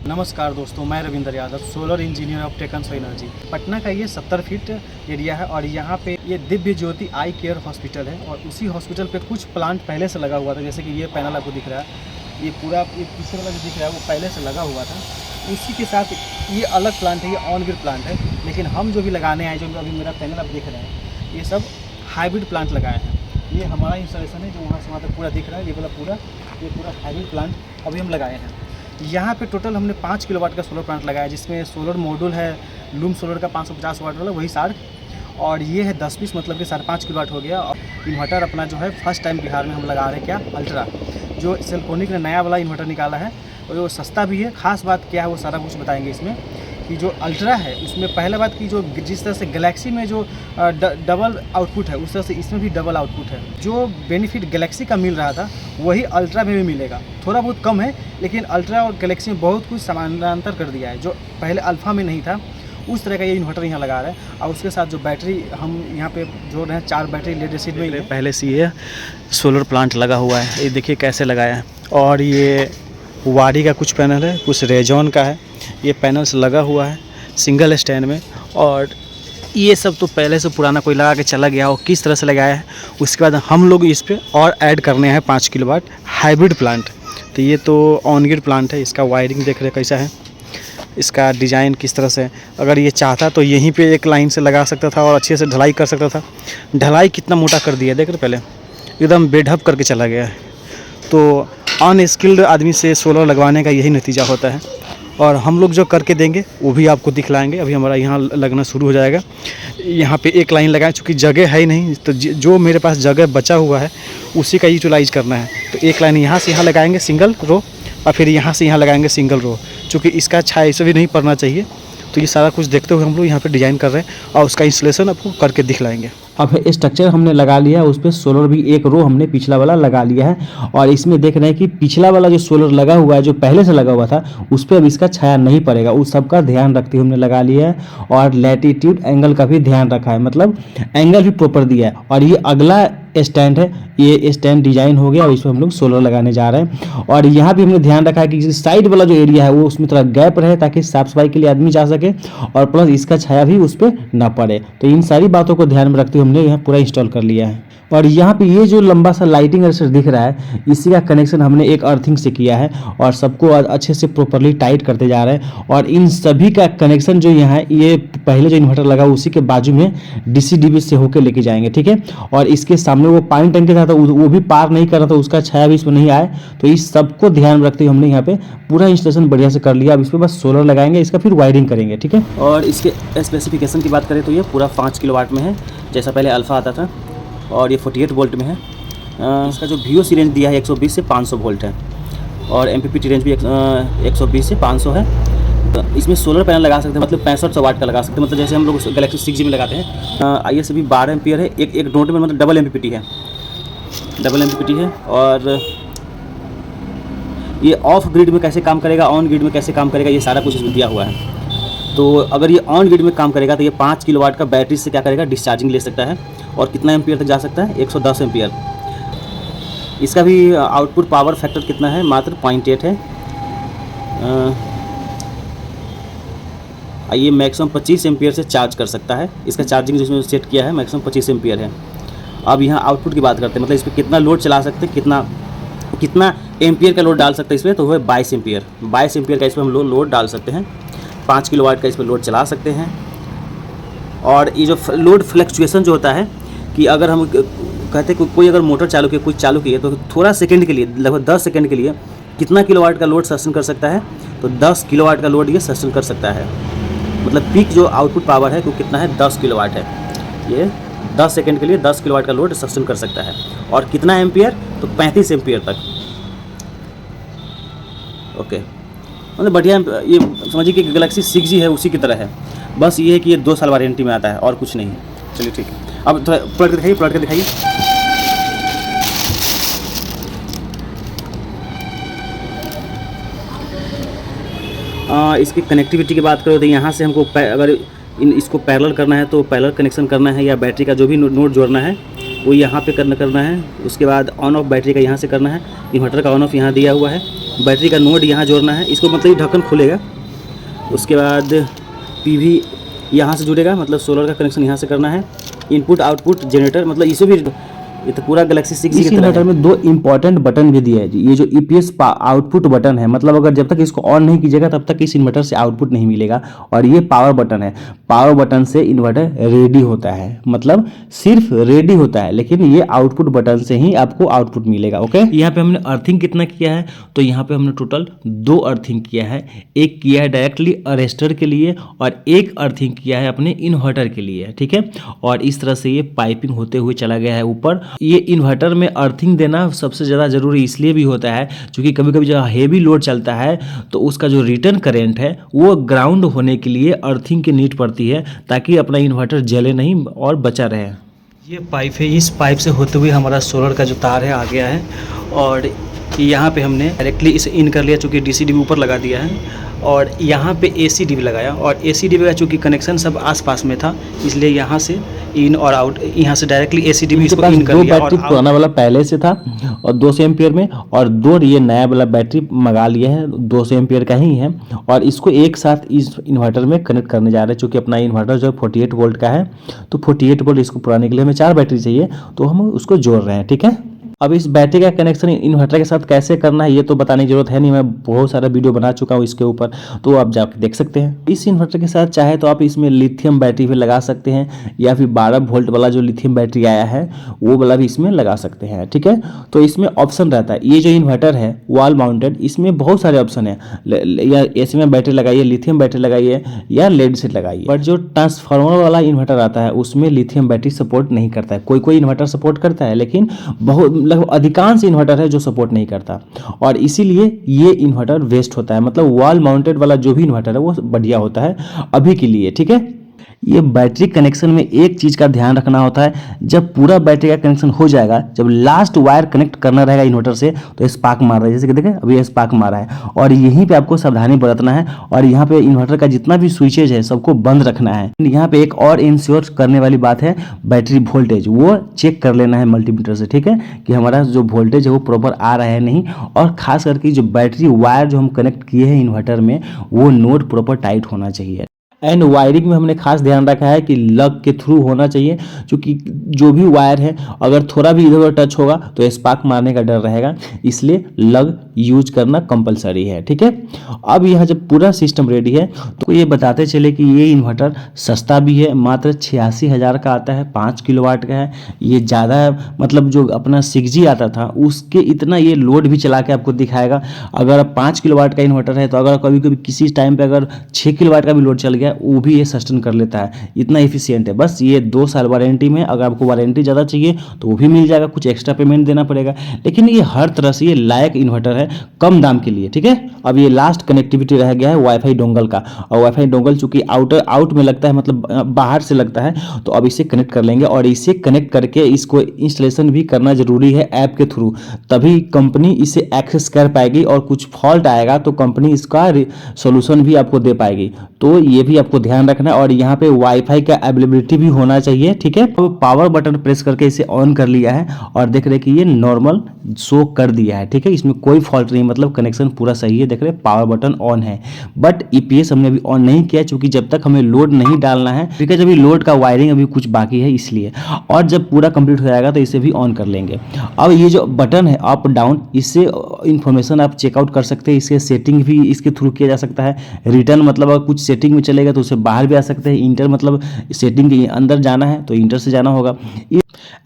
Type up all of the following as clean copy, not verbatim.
नमस्कार दोस्तों, मैं Ravindra Yadav, solar engineer of Tekons energy. Patna का ये 70 फीट एरिया है और यहाँ पे ये दिव्य ज्योति आई केयर हॉस्पिटल है और उसी हॉस्पिटल पे कुछ प्लांट पहले से लगा हुआ था। जैसे कि ये पैनल आपको दिख रहा है, ये पूरा ये पीछे वाला जो दिख रहा है वो पहले से लगा हुआ था। उसी के साथ ये अलग प्लांट है, ये ऑन ग्रिड प्लांट है। लेकिन हम जो भी लगाने आए, जो अभी मेरा पैनल आप देख रहे हैं, ये सब हाइब्रिड प्लांट लगाए हैं। ये हमारा इंस्टॉलेशन है जो वहाँ से वहाँ तक पूरा दिख रहा है। ये पूरा हाइब्रिड प्लांट अभी हम लगाए हैं। यहाँ पे टोटल हमने 5 किलोवाट का सोलर प्लांट लगाया है, जिसमें सोलर मॉड्यूल है लूम सोलर का 550 वाट वाला, वही 60, और ये है 10 पीस, मतलब कि 5.5 किलोवाट हो गया। और इन्वर्टर अपना जो है फर्स्ट टाइम बिहार में हम लगा रहे हैं, क्या अल्ट्रा, जो सेल्फोनिक ने नया वाला इन्वर्टर निकाला है और वो सस्ता भी है। खास बात क्या है वो सारा कुछ बताएंगे इसमें। कि जो अल्ट्रा है उसमें पहला बात की जो जिस तरह से गैलेक्सी में जो डबल आउटपुट है, उस तरह से इसमें भी डबल आउटपुट है। जो बेनिफिट गैलेक्सी का मिल रहा था वही अल्ट्रा में भी मिलेगा, थोड़ा बहुत कम है, लेकिन अल्ट्रा और गैलेक्सी में बहुत कुछ समानांतर कर दिया है जो पहले अल्फ़ा में नहीं था। उस तरह का ये इन्वर्टर यहाँ लगा रहे हैं। और उसके साथ जो बैटरी हम यहाँ पे जोड़ रहे हैं, 4 बैटरी लेड एसिड में पहले से ये सोलर प्लांट लगा हुआ है। ये देखिए कैसे लगाया है। और ये वाडी का कुछ पैनल है, कुछ रेजॉन का है। ये पैनल्स लगा हुआ है सिंगल स्टैंड में। और ये सब तो पहले से पुराना कोई लगा के चला गया हो, किस तरह से लगाया है। उसके बाद हम लोग इस पे और ऐड करने हैं 5 किलोवाट हाइब्रिड प्लांट। तो ये तो ऑन ग्रिड प्लांट है। इसका वायरिंग देख रहे कैसा है, इसका डिज़ाइन किस तरह से। अगर ये चाहता तो यहीं पे एक लाइन से लगा सकता था और अच्छे से ढलाई कर सकता था। ढलाई कितना मोटा कर दिया देख रहे, पहले एकदम बेढप करके चला गया है। तो अनस्किल्ड आदमी से सोलर लगवाने का यही नतीजा होता है। और हम लोग जो करके देंगे वो भी आपको दिखलाएंगे। अभी हमारा यहाँ लगना शुरू हो जाएगा। यहाँ पे एक लाइन लगाएं, चूँकि जगह है ही नहीं, तो जो मेरे पास जगह बचा हुआ है उसी का यूटिलाइज करना है। तो एक लाइन यहाँ से यहाँ लगाएंगे सिंगल रो, और फिर यहाँ से यहाँ लगाएंगे सिंगल रो। चूँकि इसका छाया इसे भी नहीं पड़ना चाहिए। तो ये सारा कुछ देखते हुए हम लोग यहाँ पे डिज़ाइन कर रहे हैं और उसका इंस्टॉलेशन आपको करके दिखलाएंगे। अब स्ट्रक्चर हमने लगा लिया है, उस पर सोलर भी एक रो हमने पिछला वाला लगा लिया है। और इसमें देख रहे हैं कि पिछला वाला जो सोलर लगा हुआ है, जो पहले से लगा हुआ था, उस पर अब इसका छाया नहीं पड़ेगा। उस सब का ध्यान रखते हुए हमने लगा लिया है। और लैटिट्यूड एंगल का भी ध्यान रखा है, मतलब एंगल भी प्रॉपर दिया है। और ये अगला स्टैंड है, ये स्टैंड डिजाइन हो गया और इसमें हम लोग सोलर लगाने जा रहे हैं। और यहाँ भी हमने ध्यान रखा है कि साइड वाला जो एरिया है वो उसमें थोड़ा गैप रहे, ताकि साफ सफाई के लिए आदमी जा सके और प्लस इसका छाया भी उस पर ना पड़े। तो इन सारी बातों को ध्यान में रखते हुए हमने यहाँ पूरा इंस्टॉल कर लिया है। और यहाँ पे ये जो लंबा सा लाइटिंग रेजिस्टर दिख रहा है, इसी का कनेक्शन हमने एक अर्थिंग से किया है और सबको अच्छे से प्रॉपर्ली टाइट करते जा रहे हैं। और इन सभी का कनेक्शन जो यहाँ है, ये पहले जो इन्वर्टर लगा उसी के बाजू में डीसी से होकर लेके जाएंगे, ठीक है। और इसके सामने वो पानी टंकी था तो वो भी पार नहीं कर रहा था, उसका छाया भी इसमें नहीं आए। तो इस सबको ध्यान में रखते हुए हमने यहाँ पे पूरा इंस्टॉलेशन बढ़िया से कर लिया। अब इस पर बस सोलर लगाएंगे, इसका फिर वायरिंग करेंगे, ठीक है। और इसके स्पेसिफिकेशन की बात करें तो ये पूरा 5 किलोवाट में है, जैसा पहले अल्फा आता था। और ये 48 वोल्ट में है। इसका जो VOC रेंज दिया है 120 से 500 वोल्ट है। और MPPT रेंज भी 120 से 500 है। तो इसमें सोलर पैनल लगा सकते हैं, मतलब 6500 वाट का लगा सकते हैं। मतलब जैसे हम लोग गैलेक्सी 6G में लगाते हैं। IS भी 12 एम्पियर है। एक नोट में मतलब डबल MPPT है। और ये ऑफ ग्रिड में कैसे काम करेगा, ऑन ग्रिड में कैसे काम करेगा, ये सारा कुछ इसमें दिया हुआ है। तो अगर ये ऑन ग्रिड में काम करेगा तो ये 5 किलोवाट का बैटरी से क्या करेगा, डिस्चार्जिंग ले सकता है। और कितना एम्पियर तक जा सकता है, 110 एम्पियर। इसका भी आउटपुट पावर फैक्टर कितना है, मात्र 0.8 है। ये मैक्सिमम 25 एम्पियर से चार्ज कर सकता है। इसका चार्जिंग जिसमें सेट किया है मैक्सिमम 25 एम्पियर है। अब यहाँ आउटपुट की बात करते हैं, मतलब इस पर कितना लोड चला सकते हैं, कितना एम्पियर का लोड डाल सकते हैं इसमें, तो वह 22 एम्पियर का इसमें हम लोड डाल सकते हैं। 5 किलोवाट का इसमें लोड चला सकते हैं। और ये जो लोड फ्लक्चुएशन जो होता है, कि अगर हम कहते हैं कोई अगर मोटर चालू किए तो थोड़ा सेकंड के लिए, लगभग 10 सेकंड के लिए कितना किलोवाट का लोड सस्टेन कर सकता है, तो 10 किलोवाट का लोड ये सस्टेन कर सकता है। मतलब पीक जो आउटपुट पावर है वो कितना है, 10 किलोवाट है। ये 10 सेकंड के लिए 10 किलोवाट का लोड सस्टेन कर सकता है। और कितना एम्पियर, तो 35 एम्पियर तक। ओके, मतलब बढ़िया। ये समझिए कि गैलेक्सी 6G है उसी की तरह है, बस ये है कि ये 2 साल वारंटी में आता है और कुछ नहीं है। चलिए ठीक है, अब थोड़ा प्लग के दिखाइए। इसकी कनेक्टिविटी की बात करो तो यहाँ से हमको अगर इसको पैरेलल करना है तो पैरेलल कनेक्शन करना है, या बैटरी का जो भी नोड जोड़ना है वो यहाँ पे करना है। उसके बाद ऑन ऑफ बैटरी का यहाँ से करना है, इन्वर्टर का ऑन ऑफ यहाँ दिया हुआ है, बैटरी का नोड यहाँ जोड़ना है, इसको मतलब ये ढक्कन खुलेगा। उसके बाद पीवी यहाँ से जुड़ेगा, मतलब सोलर का कनेक्शन यहाँ से करना है। इनपुट आउटपुट जनरेटर, मतलब इसे भी ये तो पूरा गैलेक्सी 6 इस इन्वर्टर में दो इंपॉर्टेंट बटन भी दिए हैं जी। ये जो ईपीएस आउटपुट बटन है, मतलब अगर जब तक इसको ऑन नहीं कीजिएगा तब तक इस इन्वर्टर से आउटपुट नहीं मिलेगा। और ये पावर बटन है, पावर बटन से इन्वर्टर रेडी होता है, मतलब सिर्फ रेडी होता है, लेकिन ये आउटपुट बटन से ही आपको आउटपुट मिलेगा। ओके, यहाँ पे हमने अर्थिंग कितना किया है, तो यहाँ पे हमने टोटल 2 अर्थिंग किया है। एक किया है डायरेक्टली अरेस्टर के लिए और एक अर्थिंग किया है अपने इन्वर्टर के लिए, ठीक है। और इस तरह से ये पाइपिंग होते हुए चला गया है ऊपर। ये इन्वर्टर में अर्थिंग देना सबसे ज़्यादा ज़रूरी इसलिए भी होता है क्योंकि कभी कभी जब हेवी लोड चलता है तो उसका जो रिटर्न करंट है वो ग्राउंड होने के लिए अर्थिंग की नीड पड़ती है, ताकि अपना इन्वर्टर जले नहीं और बचा रहे। ये पाइप है, इस पाइप से होते हुए हमारा सोलर का जो तार है आ गया है और यहाँ पे हमने डायरेक्टली इसे इन कर लिया, चूँकि डीसी डीबी ऊपर लगा दिया है। और यहाँ पे एसी डीबी लगाया और एसी डीबी का चूँकि कनेक्शन सब आसपास में था, इसलिए यहाँ से इन और आउट, यहाँ से डायरेक्टली एसी डीबी इसको इन कर लिया। बैटरी पुराना वाला पहले से था और 200 एम्पियर में, और 2 ये नया वाला बैटरी मंगा लिया है, 200 एम्पियर का ही है। और इसको एक साथ इस इन्वर्टर में कनेक्ट करने जा रहे हैं, चूँकि अपना इन्वर्टर जो 48 वोल्ट का है, तो 48 वोल्ट इसको पुराने के लिए हमें 4 बैटरी चाहिए, तो हम उसको जोड़ रहे हैं, ठीक है। अब इस बैटरी का कनेक्शन इन्वर्टर के साथ कैसे करना है ये तो बताने की जरूरत है नहीं, मैं बहुत सारा वीडियो बना चुका हूँ इसके ऊपर, तो आप जाकर देख सकते हैं। इस इन्वर्टर के साथ चाहे तो आप इसमें लिथियम बैटरी भी लगा सकते हैं, या फिर 12 वोल्ट वाला जो लिथियम बैटरी आया है वो वाला भी इसमें लगा सकते हैं, ठीक है। तो इसमें ऑप्शन रहता है, ये जो इन्वर्टर है वॉल माउंटेड, इसमें बहुत सारे ऑप्शन है, या एसी में बैटरी लगाइए, लिथियम बैटरी लगाइए, या लेड से लगाइए। बट जो ट्रांसफार्मर वाला इन्वर्टर आता है उसमें लिथियम बैटरी सपोर्ट नहीं करता है। कोई कोई इन्वर्टर सपोर्ट करता है, लेकिन बहुत लगभग अधिकांश इन्वर्टर है जो सपोर्ट नहीं करता, और इसीलिए ये इन्वर्टर वेस्ट होता है। मतलब वॉल माउंटेड वाला जो भी इन्वर्टर है वो बढ़िया होता है अभी के लिए, ठीक है। ये बैटरी कनेक्शन में एक चीज़ का ध्यान रखना होता है, जब पूरा बैटरी का कनेक्शन हो जाएगा, जब लास्ट वायर कनेक्ट करना रहेगा इन्वर्टर से, तो स्पार्क मार रहा है, जैसे कि देखें अभी स्पार्क मारा है, और यहीं पे आपको सावधानी बरतना है। और यहाँ पे इन्वर्टर का जितना भी स्विचेज है सबको बंद रखना है। यहाँ पे एक और इंश्योर करने वाली बात है, बैटरी वोल्टेज वो चेक कर लेना है मल्टीमीटर से, ठीक है, कि हमारा जो वोल्टेज है वो प्रॉपर आ रहा है नहीं। और खास करके जो बैटरी वायर जो हम कनेक्ट किए हैं इन्वर्टर में, वो नोड प्रॉपर टाइट होना चाहिए। एंड वायरिंग में हमने खास ध्यान रखा है कि लग के थ्रू होना चाहिए, क्योंकि जो भी वायर है अगर थोड़ा भी इधर उधर टच होगा तो स्पार्क मारने का डर रहेगा, इसलिए लग यूज करना कंपलसरी है, ठीक है। अब यह जब पूरा सिस्टम रेडी है तो ये बताते चले कि ये इन्वर्टर सस्ता भी है, मात्र 86,000 का आता है, 5 किलोवाट का है। ये ज़्यादा मतलब जो अपना 6G आता था उसके इतना ये लोड भी चला के आपको दिखाएगा। अगर 5 किलोवाट का इन्वर्टर है तो अगर कभी कभी किसी टाइम पे अगर 6 किलोवाट का भी लोड चल गया वो भी ये सस्टेन कर लेता है, इतना एफिशिएंट है। बस ये 2 साल वारंटी में, अगर आपको वारंटी ज़्यादा चाहिए तो वो भी मिल जाएगा, कुछ एक्स्ट्रा पेमेंट देना पड़ेगा, लेकिन ये हर तरह से ये लायक इन्वर्टर है कम दाम के लिए, ठीक है। अब ये लास्ट कनेक्टिविटी रह गया है वाईफाई डोंगल का, और वाईफाई डोंगल चूंकि आउट में लगता है, मतलब बाहर से लगता है, तो अब इसे कनेक्ट कर लेंगे। और इसे कनेक्ट करके इसको इंस्टॉलेशन भी करना जरूरी है ऐप के थ्रू, तभी कंपनी इसे एक्सेस कर पाएगी, और कुछ फॉल्ट आएगा तो कंपनी इसका सोल्यूशन भी आपको दे पाएगी। तो ये भी आपको ध्यान रखना है। और यहाँ पे वाईफाई का अवेलेबिलिटी भी होना चाहिए, ठीक है। तो पावर बटन प्रेस करके इसे ऑन कर लिया है और देख रहे कि ये नॉर्मल शो कर दिया है, ठीक है। इसमें कोई फॉल्ट नहीं, मतलब कनेक्शन पूरा सही है, देख रहे पावर बटन ऑन है। बट ईपीएस हमने अभी ऑन नहीं किया, क्योंकि जब तक हमें लोड नहीं डालना है, ठीक है, जब लोड का वायरिंग अभी कुछ बाकी है इसलिए, और जब पूरा कंप्लीट हो जाएगा तो इसे भी ऑन कर लेंगे। अब ये जो बटन है अप डाउन, इससे इंफॉर्मेशन आप चेकआउट कर सकते हैं, इसके सेटिंग भी इसके थ्रू किया जा सकता है। रिटर्न मतलब अगर कुछ सेटिंग में चलेगा तो उसे बाहर भी आ सकते हैं। इंटर मतलब सेटिंग के अंदर जाना है तो इंटर से जाना होगा।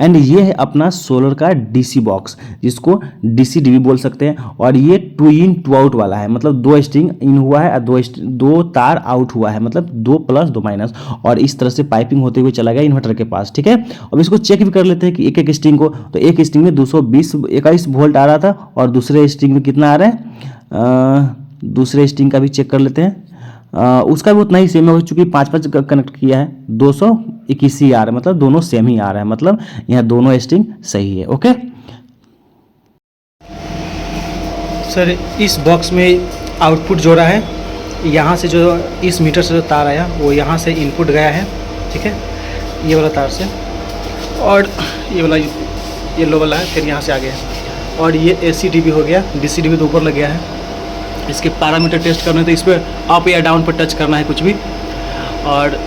एंड ये है अपना सोलर का डीसी बॉक्स, जिसको डीसी डीबी बोल सकते हैं। और ये 2 इन 2 आउट वाला है, मतलब 2 स्ट्रिंग इन हुआ है और 2 तार आउट हुआ है, मतलब 2 प्लस 2 माइनस, और इस तरह से पाइपिंग होते हुए चला गया इन्वर्टर के पास, ठीक है। अब इसको चेक भी कर लेते हैं कि एक एक स्ट्रिंग को, तो एक स्ट्रिंग में 221 वोल्ट आ रहा था, और दूसरे स्ट्रिंग में कितना आ रहा है, दूसरे स्ट्रिंग का भी चेक कर लेते हैं। उसका भी उतना ही सेम हो, चुकी 5 कनेक्ट किया है, 221 ही आ रहा है, मतलब दोनों सेम ही आ रहा है, मतलब यहाँ दोनों स्ट्रिंग सही है। ओके सर, इस बॉक्स में आउटपुट जोड़ा है, यहाँ से जो इस मीटर से जो तार आया वो यहाँ से इनपुट गया है, ठीक है, ये वाला तार से। और ये वाला येलो वाला है, फिर यहाँ से आगे है। और ये AC/DB हो गया, DC/DB तो ऊपर लग गया है। इसके पैरामीटर टेस्ट करने तो इस पर अप या डाउन पर टच करना है कुछ भी। और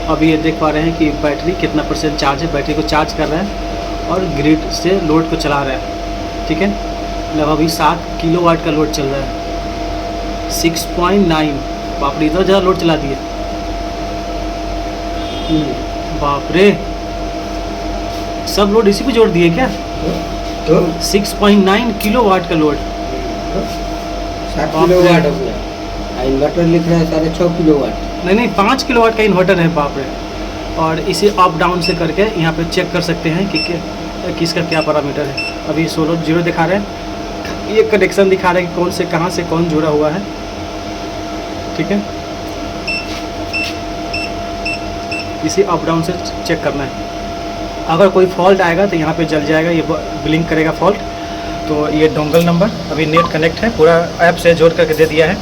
अभी ये देख पा रहे हैं कि बैटरी कितना % चार्ज है, बैटरी को चार्ज कर रहा है और ग्रिड से लोड को चला रहा है। ठीक है, मतलब अभी 7 किलोवाट का लोड चल रहा है। 6.9, बाप रे, इतना ज़्यादा लोड चला दिए, बाप रे, सब लोड इसी पे जोड़ दिए क्या? तो 6.9 किलोवाट का लोड। 7 किलोवाट हो गया। इन्वर्टर लिख रहा है 6.5 किलोवाट। नहीं 5 किलोवाट का इन्वर्टर है, बाप रे। और इसे अप डाउन से करके यहाँ पे चेक कर सकते हैं कि किसका क्या पैरामीटर है। अभी 16 0 दिखा रहे हैं, ये कनेक्शन दिखा रहा है कि कौन से कहाँ से कौन जुड़ा हुआ है। ठीक है, इसे अप डाउन से चेक करना है। अगर कोई फॉल्ट आएगा तो यहाँ पे जल जाएगा, ये ब्लिंक करेगा फॉल्ट। तो ये डोंगल नंबर, अभी नेट कनेक्ट है, पूरा ऐप से जोड़ करके दे दिया है।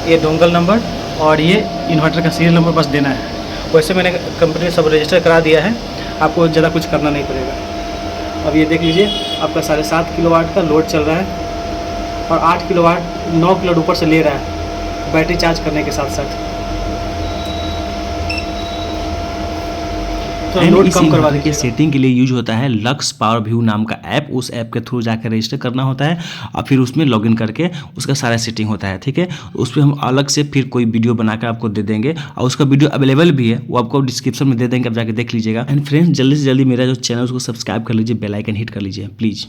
ये डोंगल नंबर और ये इन्वर्टर का सीरियल नंबर बस देना है। वैसे मैंने कंपनी में सब रजिस्टर करा दिया है, आपको ज़्यादा कुछ करना नहीं पड़ेगा। अब ये देख लीजिए, आपका 7.5 किलोवाट का लोड चल रहा है और 8 किलोवाट 9 किलो ऊपर से ले रहा है बैटरी चार्ज करने के साथ साथ। तो लोड कम करवा के सेटिंग के लिए यूज होता है लक्स पावर व्यू नाम का ऐप। उस ऐप के थ्रू जाकर रजिस्टर करना होता है और फिर उसमें लॉगिन करके उसका सारा सेटिंग होता है। ठीक है, उस पर हम अलग से फिर कोई वीडियो बनाकर आपको दे देंगे और उसका वीडियो अवेलेबल भी है, वो आपको डिस्क्रिप्शन में दे देंगे, आप जाके देख लीजिएगा। एंड फ्रेंड्स, जल्दी से जल्दी मेरा जो चैनल उसको सब्सक्राइब कर लीजिए, बेल आइकन हिट कर लीजिए प्लीज़।